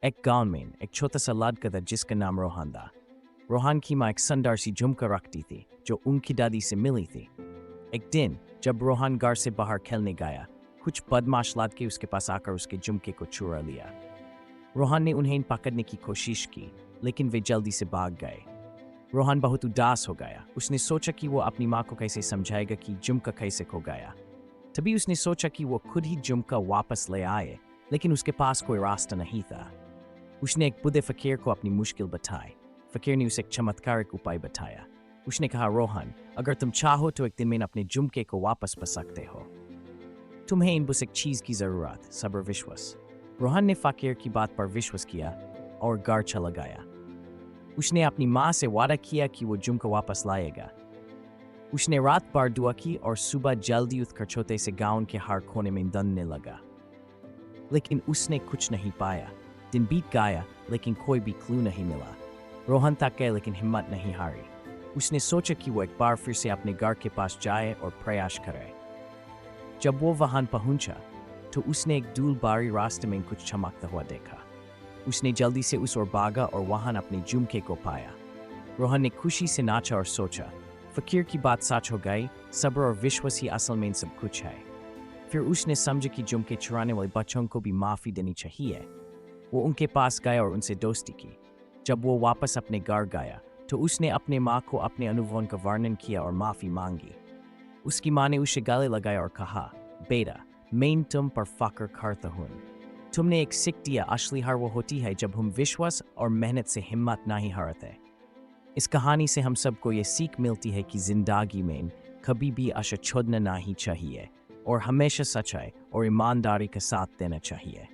एक गांव में एक छोटा सा लड़का था जिसका नाम रोहन था। रोहन की माँ एक सुंदर सी झुमका रखती थी जो उनकी दादी से मिली थी। एक दिन जब रोहन घर से बाहर खेलने गया, कुछ बदमाश लड़के उसके पास आकर उसके झुमके को चुरा लिया। रोहन ने उन्हें पकड़ने की कोशिश की, लेकिन वे जल्दी से भाग गए। रोहन बहुत उदास हो गया। उसने सोचा कि वो अपनी माँ को कैसे समझाएगा कि झुमका कैसे खो गया। तभी उसने सोचा कि वो खुद ही झुमका वापस ले आए, लेकिन उसके पास कोई रास्ता नहीं था। उसने एक बुद्धे फकीर को अपनी मुश्किल बताई। फकीर ने उसे एक चमत्कारिक उपाय बताया। उसने कहा, रोहन, अगर तुम चाहो तो एक दिन में अपने झुमके को वापस पा सकते हो। तुम्हें इन बस एक चीज की जरूरत, सब्र, विश्वास। रोहन ने फकीर की बात पर विश्वास किया और घर चला गया। उसने अपनी माँ से वादा किया कि वो झुमका वापस लाएगा। उसने रात भर दुआ की और सुबह जल्दी उठकर छोटे से गांव के हर कोने में ढूंढने लगा, लेकिन उसने कुछ नहीं पाया। दिन बीत गया, लेकिन कोई भी क्लू नहीं मिला। रोहन थक गया, लेकिन हिम्मत नहीं हारी। उसने सोचा कि वो एक बार फिर से अपने घर के पास जाए और प्रयास करे। जब वो वहां पहुंचा तो उसने एक दूर बारी रास्ते में कुछ चमकता हुआ देखा। उसने जल्दी से उस ओर भागा और वहां अपने झुमके को पाया। रोहन ने खुशी से नाचा और सोचा, फकीर की बात सच हो गई, सब्र और विश्वास ही असल में सब कुछ है। फिर उसने समझा कि झुमके चुराने वाले बच्चों को भी माफ़ी देनी चाहिए। वो उनके पास गया और उनसे दोस्ती की। जब वो वापस अपने घर गया तो उसने अपने माँ को अपने अनुभवों का वर्णन किया और माफ़ी मांगी। उसकी माँ ने उसे गले लगाया और कहा, बेटा, मैं तुम पर फख्र करता हूँ। तुमने एक सीख दिया, असली हार वो होती है जब हम विश्वास और मेहनत से हिम्मत नहीं हारते। इस कहानी से हम सबको ये सीख मिलती है कि जिंदगी में कभी भी आशा छोड़ना नहीं चाहिए और हमेशा सच्चाई और ईमानदारी का साथ देना चाहिए।